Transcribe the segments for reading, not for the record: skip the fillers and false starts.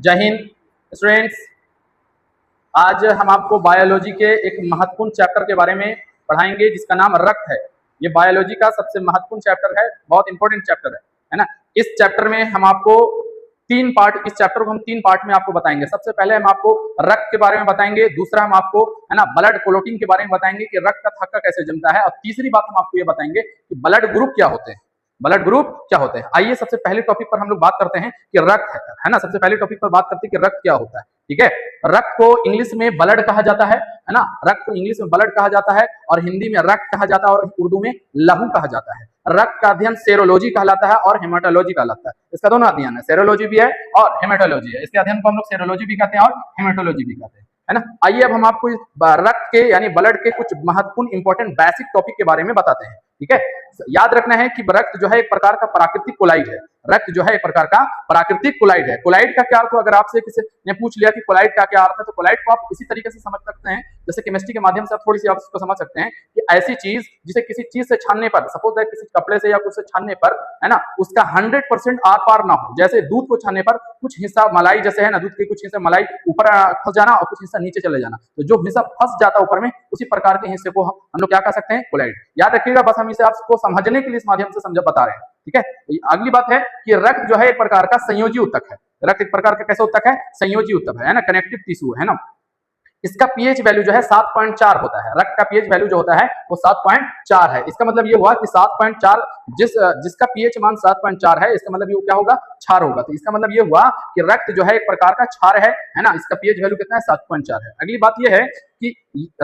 जय हिंद स्टूडेंट्स। आज हम आपको बायोलॉजी के एक महत्वपूर्ण चैप्टर के बारे में पढ़ाएंगे जिसका नाम रक्त है। ये बायोलॉजी का सबसे महत्वपूर्ण चैप्टर है, बहुत इंपॉर्टेंट चैप्टर है ना। इस चैप्टर में हम आपको इस चैप्टर को हम तीन पार्ट में आपको बताएंगे। सबसे पहले हम आपको रक्त के बारे में बताएंगे, दूसरा हम आपको है ना ब्लड क्लोटिंग के बारे में बताएंगे कि रक्त का थक्का कैसे जमता है, और तीसरी बात हम आपको ये बताएंगे कि ब्लड ग्रुप क्या होते हैं। ब्लड ग्रुप क्या होते हैं। आइए सबसे पहले टॉपिक पर हम लोग बात करते हैं कि रक्त है ना। सबसे पहले टॉपिक पर बात करते हैं कि रक्त क्या होता है। ठीक है, रक्त को इंग्लिश में ब्लड कहा जाता है ना। रक्त को इंग्लिश में ब्लड कहा जाता है और हिंदी में रक्त कहा जाता है और उर्दू में लहू कहा जाता है। रक्त का अध्ययन सेरोलॉजी कहलाता है और हेमाटोलॉजी कहलाता है। इसका दोनों अध्ययन है, सेरोलॉजी भी है और हेमाटोलॉजी है। इसके अध्ययन को हम लोग सेरोलॉजी भी कहते हैं और हेमाटोलॉजी भी कहते हैं, है ना। आइए अब हम आपको रक्त के यानी ब्लड के कुछ महत्वपूर्ण इंपॉर्टेंट बेसिक टॉपिक के बारे में बताते हैं। ठीक है, याद रखना है कि रक्त जो है एक प्रकार का प्राकृतिक कोलाइड है। रक्त जो है एक प्रकार का प्राकृतिक कोलाइड है। कोलाइड का क्या अर्थ हो, अगर आपसे किसी ने पूछ लिया कि कोलाइड का क्या अर्थ है, तो कोलाइड को आप इसी तरीके से समझ सकते हैं जैसे केमिस्ट्री के माध्यम से आप थोड़ी सी आप इसको समझ सकते हैं कि ऐसी चीज जिसे किसी चीज से छानने पर, सपोज दैट किसी कपड़े से या कुछ से छानने पर है ना, उसका 100% आर पार ना हो। जैसे दूध को छानने पर कुछ हिस्सा मलाई जैसे है ना, दूध के कुछ हिस्से मलाई ऊपर फंस जाना और कुछ हिस्सा नीचे चले जाना, तो जो हिस्सा फंस जाता है ऊपर में, उसी प्रकार के हिस्से को हम लोग क्या कह सकते हैं, कोलाइड। याद रखिएगा, बस हम इसे आपको समझने के लिए इस माध्यम से समझ बता रहे हैं। ठीक है, अगली बात है कि रक्त जो है एक प्रकार का संयोजी ऊतक है। रक्त एक प्रकार का कैसा ऊतक है, संयोजी ऊतक है ना, कनेक्टिव टिश्यू है ना। इसका पीएच वैल्यू जो है 7.4 होता है। रक्त का पीएच वैल्यू जो होता है वो 7.4 है। इसका मतलब ये हुआ कि 7.4 जिसका पीएच मान 7.4 है, इसका मतलब ये क्या होगा, क्षार होगा। तो इसका मतलब ये हुआ कि रक्त जो है एक प्रकार का क्षार है ना। इसका पीएच वैल्यू कितना है, 7.4 है। अगली बात ये है कि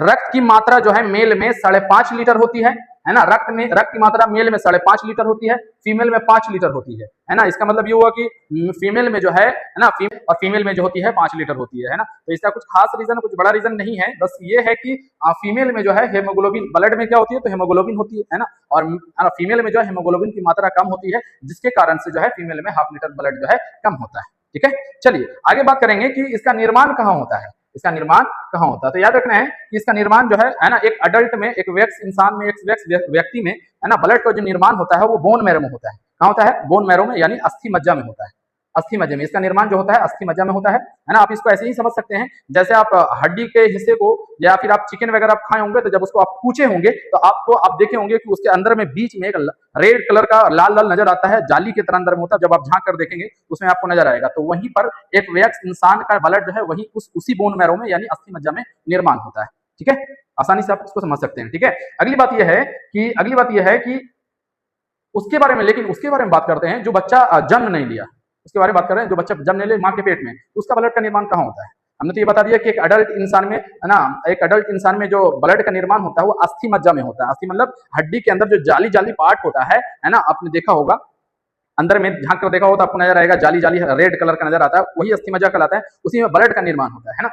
रक्त की मात्रा जो है मेल में 5.5 लीटर होती है ना। रक्त की मात्रा मेल में 5.5 लीटर होती है, फीमेल में 5 लीटर होती है ना। इसका मतलब ये हुआ कि फीमेल में जो है ना, फीमेल में जो होती है 5 लीटर होती है ना। तो इसका कुछ खास रीजन, कुछ बड़ा रीजन नहीं है, बस ये है कि फीमेल में जो है हेमोग्लोबिन, ब्लड में क्या होती है, तो हेमोग्लोबिन होती है ना, और फीमेल में जो है हेमोग्लोबिन की मात्रा कम होती है, जिसके कारण से जो है फीमेल में 1/2 लीटर ब्लड जो है कम होता है। ठीक है, चलिए आगे बात करेंगे कि इसका निर्माण कहाँ होता है। इसका निर्माण कहाँ होता है, तो याद रखना है कि इसका निर्माण जो है ना, एक अडल्ट में, एक इंसान में, एक व्यक्ति में है ना, ब्लड का जो निर्माण होता है वो बोन मैरो में होता है। कहाँ होता है, बोन मैरो में, यानी अस्थि मज्जा में होता है। अस्थि मज्जा में इसका निर्माण जो होता है अस्थि मज्जा में होता है ना। आप इसको ऐसे ही समझ सकते हैं, जैसे आप हड्डी के हिस्से को या फिर आप चिकन वगैरह आप खाए होंगे, तो जब उसको आप कूचे होंगे तो आपको आप देखे होंगे कि उसके अंदर में बीच में एक रेड कलर का लाल लाल नजर आता है, जाली के तरह अंदर में होता है। जब आप झांक कर देखेंगे उसमें आपको नजर आएगा। तो वहीं पर एक वयस्क इंसान का ब्लड जो है वही उसी बोन मैरो में यानी अस्थि मज्जा में निर्माण होता है। ठीक है, आसानी से आप इसको समझ सकते हैं। ठीक है, अगली बात यह है कि उसके बारे में बात करते हैं जो बच्चा जन्म नहीं लिया, उसके बारे में बात कर रहे हैं। जो बच्चा जन्म नहीं ले माँ के पेट में, उसका ब्लड का निर्माण कहाँ होता है। हमने तो ये बता दिया कि एक अडल्ट इंसान में है ना, एक अडल्ट इंसान में जो ब्लड का निर्माण होता है वो अस्थि मज्जा में होता है। अस्थि मतलब हड्डी के अंदर जो जाली जाली पार्ट होता है ना, आपने देखा होगा, अंदर में झांक कर देखा हो तो आपको नजर आएगा, जाली जाली रेड कलर का नजर आता है, वही अस्थि मज्जा कहलाता है। उसी में ब्लड का निर्माण होता है ना।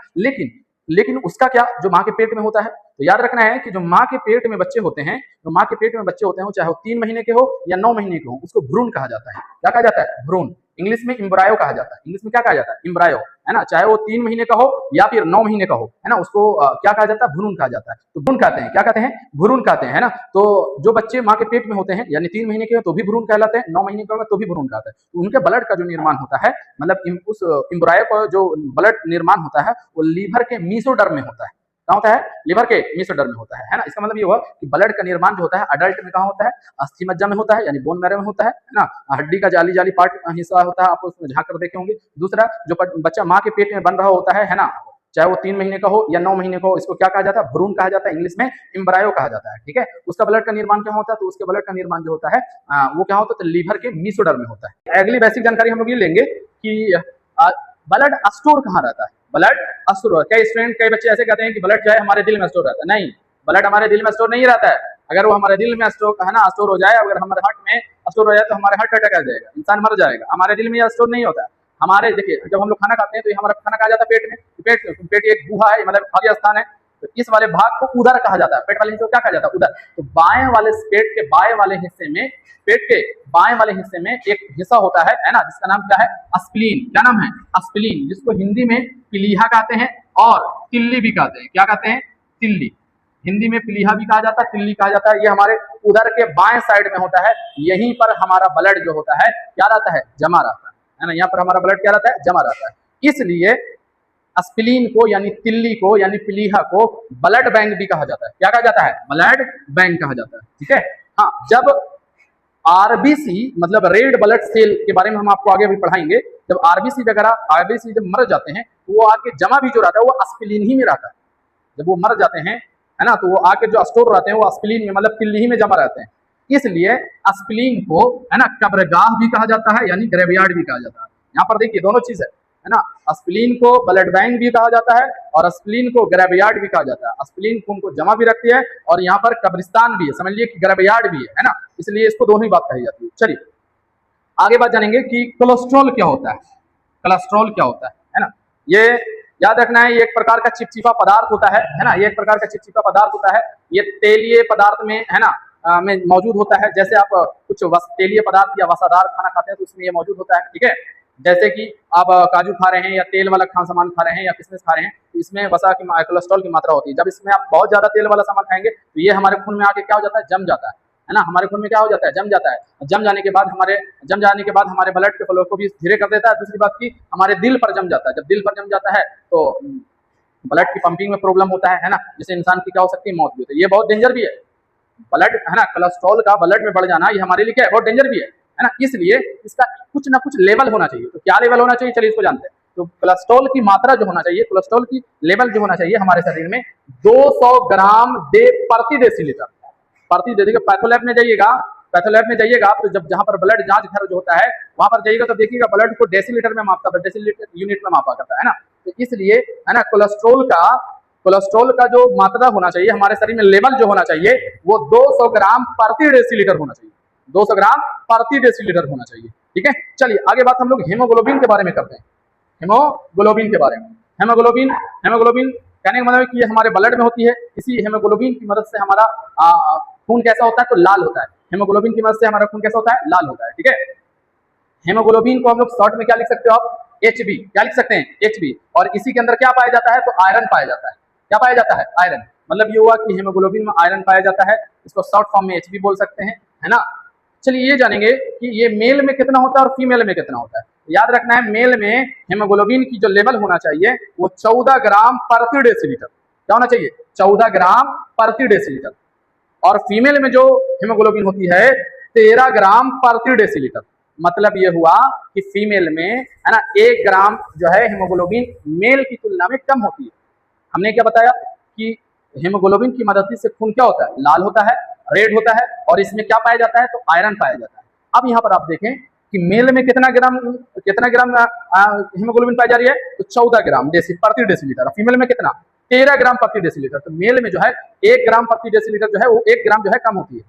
लेकिन उसका क्या, जो माँ के पेट में होता है, तो याद रखना है कि जो माँ के पेट में बच्चे होते हैं, वो चाहे वो 3 महीने के हो या 9 महीने के हो, उसको भ्रूण कहा जाता है। क्या कहा जाता है, भ्रूण। इंग्लिश में इम्ब्रायो कहा जाता है। इंग्लिश में क्या कहा जाता है, इम्ब्रायो, है ना। चाहे वो 3 महीने का हो या फिर 9 महीने का हो, है ना, उसको क्या कहा जाता है, भ्रूण कहा जाता है। तो भ्रूण कहते हैं, क्या कहते हैं, भ्रूण कहते हैं, है ना। तो जो बच्चे माँ के पेट में होते हैं यानी 3 महीने के हो तो भी भ्रूण कहलाते हैं, 9 महीने के हो तो भी भ्रूण कहते हैं। तो उनके ब्लड का जो निर्माण होता है, मतलब उस इम्ब्रायो का जो ब्लड निर्माण होता है वो लीवर के मीसोडर्म में होता है। कहाँ होता है, लिवर के मीसोडर्म में होता है ना। इसका मतलब ये हुआ कि ब्लड का निर्माण जो होता है अडल्ट में कहाँ होता है, अस्थि मज्जा में होता है, यानी बोन मैरो में होता है ना। हड्डी का जाली जाली पार्ट हिस्सा होता है, आप उसमें झांक कर देखे होंगे। दूसरा, जो बच्चा माँ के पेट में बन रहा होता है ना, चाहे वो 3 महीने का हो या 9 महीने का हो, इसको क्या कहा जाता है, भ्रूण कहा जाता है। इंग्लिश में इम्ब्रायो कहा जाता है। ठीक है, उसका ब्लड का निर्माण क्या होता है, तो उसके ब्लड का निर्माण जो होता है वो क्या होता है, तो लीवर के मीसोडर्म में होता है। अगली बेसिक जानकारी हम लोग ये लेंगे कि ब्लड स्टोर कहाँ रहता है। ब्लड स्टोर, कई स्टूडेंट, कई बच्चे ऐसे कहते हैं कि ब्लड जो है हमारे दिल में स्टोर रहता है। नहीं, ब्लड हमारे दिल में स्टोर नहीं रहता है। अगर वो हमारे दिल में स्टोर है ना, स्टोर हो जाए, अगर हमारे हार्ट में स्टोर हो जाए तो हमारे हार्ट अटैक आ जाएगा, इंसान मर जाएगा। हमारे दिल में यह स्टोर नहीं होता है। हमारे देखिए, जब हम लोग खाना खाते हैं तो हमारा खाना कहा जाता है पेट में। पेट एक गुहा है, मतलब खाली स्थान है। तो इस वाले भाग को उदर कहा जाता है। पेट वाले हिस्से को क्या कहा जाता है, उदर। तो बाएं वाले पेट के बाएं वाले हिस्से में, पेट के बाएं वाले हिस्से में एक हिस्सा होता है ना, जिसका नाम क्या है, स्प्लीन। क्या नाम है, स्प्लीन, जिसको हिंदी में पीलिया कहते हैं और तिल्ली भी कहते हैं। क्या कहते हैं, तिल्ली। हिंदी में पीलिया भी कहा जाता है, तिल्ली कहा जाता है। ये हमारे उदर के बाएं साइड में होता है। यहीं पर हमारा ब्लड जो होता है क्या रहता है, जमा रहता है ना। यहाँ पर हमारा ब्लड क्या रहता है, जमा रहता है। इसलिए स्प्लीन को यानी तिल्ली को यानी प्लीहा को ब्लड बैंक भी कहा जाता है। क्या कहा जाता है? ब्लड बैंक कहा जाता है। ठीक है। हाँ, जब आरबीसी मतलब रेड ब्लड सेल के बारे में हम आपको आगे भी पढ़ाएंगे। जब आरबीसी वगैरह आरबीसी जब मर जाते हैं तो वो आके जमा भी जो रहता है वो स्प्लीन ही में रहता है। जब वो मर जाते हैं, है ना, तो वो आके जो स्टोर रहते हैं वो स्प्लीन में मतलब तिल्ली ही में जमा रहते हैं। इसलिए स्प्लीन को, है ना, कब्रगाह भी कहा जाता है यानी ग्रेवयार्ड भी कहा जाता है। यहाँ पर देखिए दोनों चीज है ना, स्प्लीन को ब्लड बैंक भी कहा जाता है और स्प्लीन को ग्रेवयार्ड भी कहा जाता है। स्प्लीन खून को जमा भी रखती है और यहाँ पर कब्रिस्तान भी है, समझ लीजिए कि ग्रेवयार्ड भी है ना, इसलिए इसको दोनों ही बात कही जाती है। चलिए आगे बात जानेंगे कि कोलेस्ट्रॉल क्या होता है। कोलेस्ट्रॉल क्या होता है ना, ये याद रखना है, ये एक प्रकार का चिपचिपा पदार्थ होता है ना, ये एक प्रकार का चिपचिपा पदार्थ होता है। ये तेलीय पदार्थ में, है ना, में मौजूद होता है। जैसे आप कुछ तेलीय पदार्थ या वसादार खाना खाते हैं तो उसमें ये मौजूद होता है। ठीक है, जैसे कि आप काजू खा रहे हैं या तेल वाला खान सामान खा रहे हैं या किशमिश खा रहे हैं, तो इसमें वसा की कोलेस्ट्रॉल की मात्रा होती है। जब इसमें आप बहुत ज्यादा तेल वाला सामान खाएंगे तो ये हमारे खून में आके क्या हो जाता है? जम जाता है ना, हमारे खून में क्या हो जाता है? जम जाता है। जम जाने के बाद हमारे ब्लड के फ्लो को भी धीरे कर देता है। दूसरी बात की हमारे दिल पर जम जाता है। जब दिल पर जम जाता है तो ब्लड की पंपिंग में प्रॉब्लम होता है ना, जिससे इंसान की क्या हो सकती है? मौत भी होती है। ये बहुत डेंजर भी है ब्लड, है ना, कोलेस्ट्रॉल का ब्लड में बढ़ जाना ये हमारे लिए क्या है? बहुत डेंजर भी है ना। इसलिए इसका कुछ ना कुछ लेवल होना चाहिए। तो क्या लेवल होना चाहिए? चलिए इसको जानते हैं। तो कोलेस्ट्रॉल की मात्रा जो होना चाहिए, कोलेस्ट्रॉल की लेवल जो होना चाहिए हमारे शरीर में 200 ग्राम प्रति डेसीलीटर। प्रति देखिए पैथोलैब में जाइएगा, पैथोलैब में जाइएगा तो जब जहां पर ब्लड जांच घर जो होता है वहां पर जाइएगा तो देखिएगा ब्लड को डेसीलीटर में मापता है, डेसीलीटर यूनिट में मापा करता है ना। तो इसलिए, है ना, कोलेस्ट्रॉल का जो मात्रा होना चाहिए हमारे शरीर में, लेवल जो होना चाहिए वो 200 ग्राम प्रति डेसीलीटर होना चाहिए। 200 ग्राम प्रति डेसीलीटर होना चाहिए। ठीक है, चलिए आगे बात हम लोग हीमोग्लोबिन के बारे में करते हैं। हीमोग्लोबिन के बारे में, हेमोग्लोबिन कहने का मतलब कि ये हमारे ब्लड में होती है। इसी हेमोग्लोबिन की मदद से हमारा खून कैसा होता है? तो लाल होता है। हेमोग्लोबिन की मदद से हमारा खून कैसा होता है? लाल होता है। ठीक है, हेमोग्लोबिन को हम लोग शॉर्ट में क्या लिख सकते हो आप? HB। क्या लिख सकते हैं? HB। और इसी के अंदर क्या पाया जाता है? तो आयरन पाया जाता है। क्या पाया जाता है? आयरन। मतलब ये हुआ कि हेमोग्लोबिन में आयरन पाया जाता है, इसको शॉर्ट फॉर्म में HB बोल सकते हैं, है ना। चलिए ये जानेंगे कि ये मेल में कितना होता है और फीमेल में कितना होता है। याद रखना है, मेल में हेमोग्लोबिन की जो लेवल होना चाहिए वो 14 ग्राम प्रति डेसीलीटर। क्या होना चाहिए? 14 ग्राम प्रति डेसीलीटर। और फीमेल में जो हेमोग्लोबिन होती है 13 ग्राम प्रति डेसीलीटर। मतलब ये हुआ कि फीमेल में, है ना, 1 ग्राम जो है हेमोग्लोबिन मेल की तुलना में कम होती है। हमने क्या बताया कि हेमोग्लोबिन की मदद से खून क्या होता है? लाल होता है, रेड होता है। और इसमें क्या पाया जाता है? तो आयरन पाया जाता है। अब यहाँ पर आप देखें कि मेल में कितना ग्राम हेमोग्लोबिन पाई जा रही है? तो 14 ग्राम प्रति डेसीलीटर। फीमेल में कितना? 13 ग्राम प्रति डेसीलीटर। तो मेल में जो है 1 ग्राम प्रति डेसीलीटर जो है वो 1 ग्राम जो है कम होती है।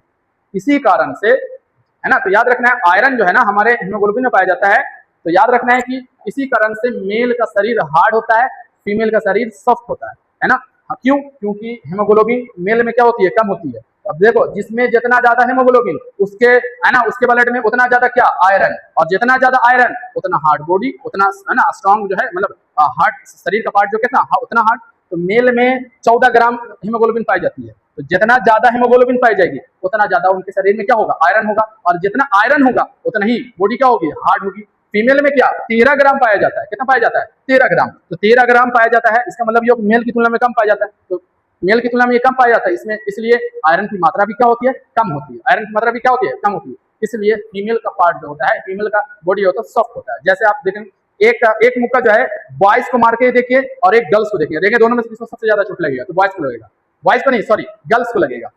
इसी कारण से, है ना, तो याद रखना है आयरन जो है ना हमारे हेमोग्लोबिन में पाया जाता है। तो याद रखना है कि इसी कारण से मेल का शरीर हार्ड होता है, फीमेल का शरीर सॉफ्ट होता है ना। क्यों? क्योंकि हेमोग्लोबिन मेल में क्या होती है? कम होती है। अब देखो, जिसमें जितना ज्यादा हेमोग्लोबिन उसके, है ना, उसके ब्लड में उतना ज्यादा क्या? आयरन। और जितना ज्यादा आयरन उतना हार्ड बॉडी, उतना, है ना, स्ट्रांग जो है, मतलब हार्ट शरीर का पार्ट जो कितना उतना हार्ड। तो मेल में 14 ग्राम हेमोग्लोबिन पाई जाती है। तो जितना ज्यादा हेमोग्लोबिन पाई जाएगी उतना ज्यादा उनके शरीर में क्या होगा? आयरन होगा। और जितना आयरन होगा उतना ही बॉडी क्या होगी? हार्ड होगी। फीमेल में क्या? 13 ग्राम पाया जाता है। कितना पाया जाता है? 13 ग्राम। तो 13 ग्राम पाया जाता है, इसका मतलब ये मेल की तुलना में कम पाया जाता है। तो मेल की तुलना में ये कम पाया जाता है इसमें, इसलिए आयरन की मात्रा भी क्या होती है? कम होती है। आयरन की मात्रा भी क्या होती है? कम होती है। इसलिए फीमेल का पार्ट जो होता है, फीमेल का बॉडी होता है, सॉफ्ट होता है। जैसे आप देखें, एक मुक्का जो है बॉयज को मार के देखिए और एक गर्ल्स को देखिए, दोनों में से किसको सबसे ज्यादा चोट लगेगा? तो बॉयज को लगेगा। बॉयज को नहीं, सॉरी, गर्ल्स को लगेगा।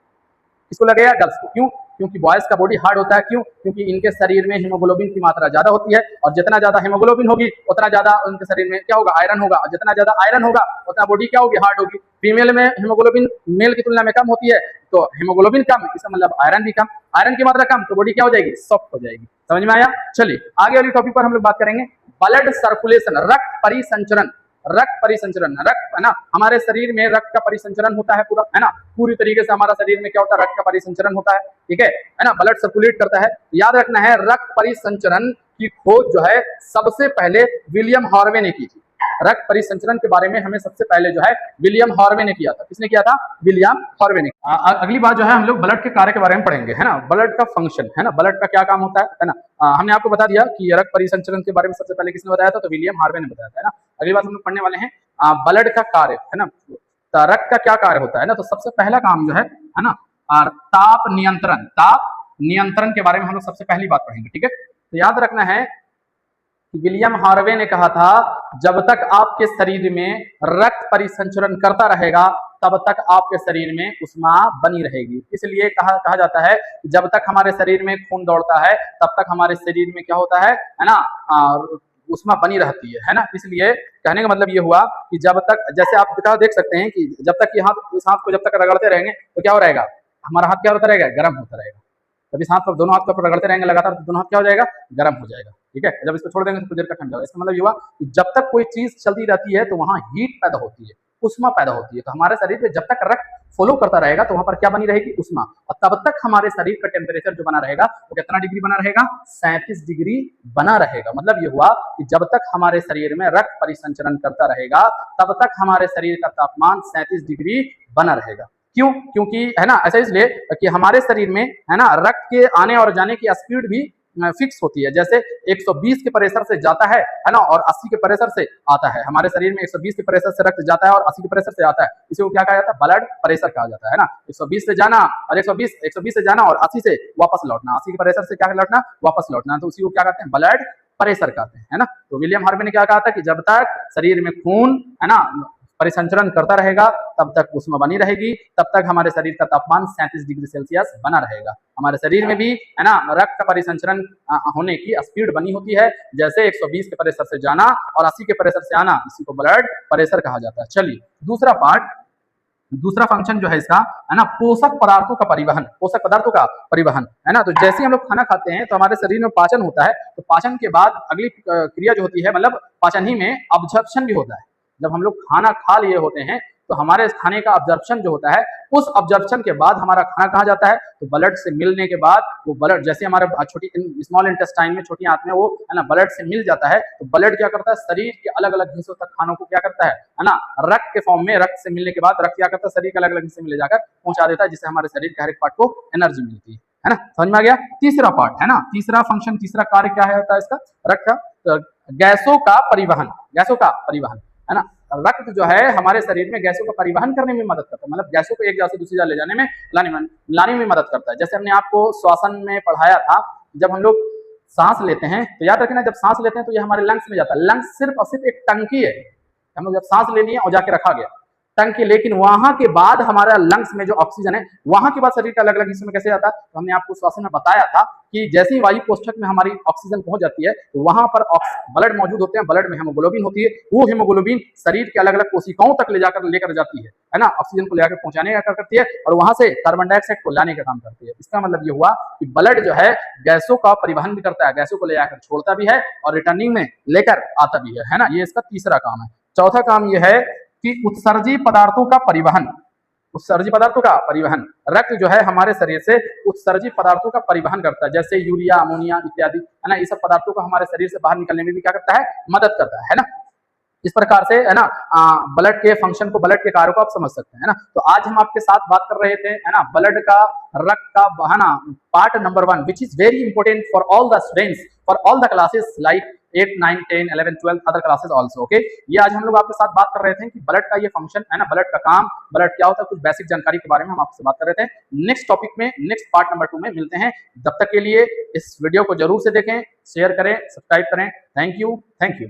किसको लगेगा? गर्ल्स को। क्यों? क्योंकि बॉयज का बॉडी हार्ड होता है। क्यों? क्योंकि इनके शरीर में हेमोग्लोबिन की मात्रा ज्यादा होती है और जितना ज्यादा हेमोग्लोबिन होगी उतना ज्यादा उनके शरीर में क्या होगा? आयरन होगा। और जितना ज्यादा आयरन होगा उतना बॉडी क्या होगी? हार्ड होगी। फीमेल में हेमोग्लोबिन मेल की तुलना में कम होती है, तो हेमोग्लोबिन कम, इसका मतलब आयरन भी कम। आयरन की मात्रा कम तो बॉडी क्या हो जाएगी? सॉफ्ट हो जाएगी। समझ में आया? चलिए आगे वाली टॉपिक पर हम लोग बात करेंगे, ब्लड सर्कुलेशन, रक्त परिसंचरण। रक्त परिसंचरण, रक्त, है ना, हमारे शरीर में रक्त का परिसंचरण होता है पूरा, है ना, पूरी तरीके से हमारा शरीर में क्या होता है? रक्त का परिसंचरण होता है। ठीक है ना, ब्लड सर्कुलेट करता है। याद रखना है, रक्त परिसंचरण की खोज जो है सबसे पहले विलियम हार्वे ने की थी। रक्त परिसंचरण के बारे में हमें सबसे पहले जो है विलियम हार्वे ने किया था। किसने किया था? विलियम हार्वे ने। अगली बात जो है हम लोग ब्लड के कार्य के बारे में पढ़ेंगे, है ना, ब्लड का फंक्शन, है ना, ब्लड का क्या काम होता है ना। हमने आपको बता दिया कि रक्त परिसंचरण के बारे में सबसे पहले किसने बताया था? तो विलियम हार्वे ने बताया था, है ना। अगली बात हम लोग पढ़ने वाले हैं ब्लड का कार्य, है ना, तो रक्त का क्या कार्य होता है ना। तो सबसे पहला काम जो है ना, ताप नियंत्रण के बारे में हम लोग सबसे पहली बात पढ़ेंगे, ठीक है। तो याद रखना है कि विलियम हार्वे ने कहा था, जब तक आपके शरीर में रक्त परिसंचरण करता रहेगा तब तक आपके शरीर में ऊष्मा बनी रहेगी। इसलिए कहा जाता है कि जब तक हमारे शरीर में खून दौड़ता है तब तक हमारे शरीर में क्या होता है ना, ऊष्मा बनी रहती है ना। इसलिए कहने का मतलब ये हुआ कि जब तक, जैसे आप देख सकते हैं कि जब तक ये हाथ, इस हाथ को जब तक रगड़ते रहेंगे तो क्या हो रहेगा, हमारा हाथ क्या होता रहेगा, गर्म होता रहेगा। जब इस हाथ पर, दोनों हाथ पर रगड़ते रहेंगे लगातार तो दोनों हाथ क्या हो जाएगा, गर्म हो जाएगा, ठीक है। जब इसको छोड़ देंगे तो कुछ देर का ठंडा होगा। इसका मतलब ये हुआ कि जब तक कोई चीज चलती रहती है तो वहां हीट पैदा होती है, ऊष्मा पैदा होती है। तो हमारे शरीर में जब तक रक्त फॉलो करता रहेगा तो वहां पर क्या बनी रहेगी, ऊष्मा। और तब तक हमारे शरीर का टेम्परेचर जो बना रहेगा वो कितना डिग्री बना रहेगा, 37 डिग्री बना रहेगा। मतलब ये हुआ कि जब तक हमारे शरीर में रक्त परिसंचरण करता रहेगा तब तक हमारे शरीर का तापमान 37 डिग्री बना रहेगा। क्यों? क्योंकि है ना, ऐसा इसलिए कि हमारे शरीर में है ना रक्त के आने और जाने की स्पीड भी फिक्स होती है। जैसे 120 के प्रेशर से जाता है ना, और 80 के प्रेशर से आता है। हमारे शरीर में 120 के प्रेशर से रक्त जाता है और 80 के प्रेशर से आता है। इसे वो क्या कहा जाता है, ब्लड प्रेशर कहा जाता है ना। 120 से जाना और 120 से जाना और 80 से वापस लौटना, 80 के प्रेशर से क्या लौटना, वापस लौटना, तो उसी को क्या कहते हैं, ब्लड प्रेशर कहते हैं, है ना। तो विलियम हार्वे ने क्या कहा था कि जब तक शरीर में खून है ना परिसंचरण करता रहेगा तब तक ऊष्मा बनी रहेगी, तब तक हमारे शरीर का तापमान 37 डिग्री सेल्सियस बना रहेगा। हमारे शरीर में भी है ना रक्त का परिसंचरण होने की स्पीड बनी होती है। जैसे 120 के प्रेशर से जाना और 80 के प्रेशर से आना, इसी को ब्लड प्रेशर कहा जाता है। चलिए दूसरा पार्ट, दूसरा फंक्शन जो है इसका है ना, पोषक पदार्थों का परिवहन, पोषक पदार्थों का परिवहन, है ना। तो जैसे हम लोग खाना खाते हैं तो हमारे शरीर में पाचन होता है, तो पाचन के बाद अगली क्रिया जो होती है, मतलब पाचन ही में अब्जॉर्प्शन भी होता है। जब हम लोग खाना खा लिए होते हैं तो हमारे खाने का अब्जॉर्प्शन जो होता है, उस अब्जॉर्प्शन के बाद हमारा खाना कहाँ जाता है, तो ब्लड से मिलने के बाद वो ब्लड, जैसे हमारे छोटी स्मॉल इंटेस्टाइन में, छोटी आंत में, वो है ना ब्लड से मिल जाता है। तो ब्लड क्या करता है, शरीर के अलग अलग हिस्सों तक खानों को क्या करता है ना, रक्त के फॉर्म में, रक्त से मिलने के बाद रक्त क्या करता है, शरीर के अलग अलग हिस्से में ले जाकर पहुंचा देता है, जिससे हमारे शरीर के हर एक पार्ट को एनर्जी मिलती है ना। समझ में आ गया। तीसरा पार्ट है ना, तीसरा फंक्शन, तीसरा कार्य क्या है होता है इसका, रक्त का, तो गैसों का परिवहन, गैसों का परिवहन, है ना। रक्त जो है हमारे शरीर में गैसों का परिवहन करने में मदद करता है, मतलब गैसों को एक जगह से दूसरी जगह ले जाने में, लाने में मदद करता है। जैसे हमने आपको श्वसन में पढ़ाया था, जब हम लोग सांस लेते हैं तो याद रखना, जब सांस लेते हैं तो ये हमारे लंग्स में जाता है। लंग्स सिर्फ और सिर्फ एक टंकी है, हम लोग जब सांस ले लिए और जाके रखा गया टंकी, लेकिन वहां के बाद हमारा लंग्स में जो ऑक्सीजन है, वहां के बाद शरीर के अलग अलग हिस्सों में कैसे जाता है, तो हमने आपको श्वसन में बताया था कि जैसे ही वायु कोष्ठक में हमारी ऑक्सीजन पहुंच जाती है तो वहां पर ब्लड मौजूद होते हैं, ब्लड में हेमोग्लोबिन होती है, वो हेमोग्लोबिन शरीर के अलग अलग कोशिकाओं तक लेकर जाती है ना, ऑक्सीजन को लेकर पहुंचाने का काम करती है और वहां से कार्बन डाइऑक्साइड को लाने का काम करती है। इसका मतलब ये हुआ कि ब्लड जो है गैसों का परिवहन भी करता है, गैसों को ले जाकर छोड़ता भी है और रिटर्निंग में लेकर आता भी है ना। ये इसका तीसरा काम है। चौथा काम यह है कि उत्सर्जी पदार्थों का परिवहन, उत्सर्जी पदार्थों का परिवहन, रक्त जो है हमारे शरीर से उत्सर्जी पदार्थों का परिवहन करता है, जैसे यूरिया, अमोनिया इत्यादि, है ना। ये सब पदार्थों को हमारे शरीर से बाहर निकलने में भी क्या करता है, मदद करता है ना। इस प्रकार से है ना ब्लड के फंक्शन को, ब्लड के कार्य को आप समझ सकते हैं, है ना। तो आज हम आपके साथ बात कर रहे थे, है ना, ब्लड का, रक्त का बहाना, part number 1, which is very important for all the students, for all the classes like 8, 9, 10, 11, 12 other classes also. Okay, ये आज हम लोग आपके साथ बात कर रहे थे कि ब्लड का ये फंक्शन है ना, ब्लड का काम, ब्लड क्या होता है, कुछ बेसिक जानकारी के बारे में हम आपसे बात कर रहे थे। नेक्स्ट टॉपिक में, नेक्स्ट पार्ट नंबर 2 में मिलते हैं। जब तक के लिए इस वीडियो को जरूर से देखें, शेयर करें, सब्सक्राइब करें। Thank you, thank you.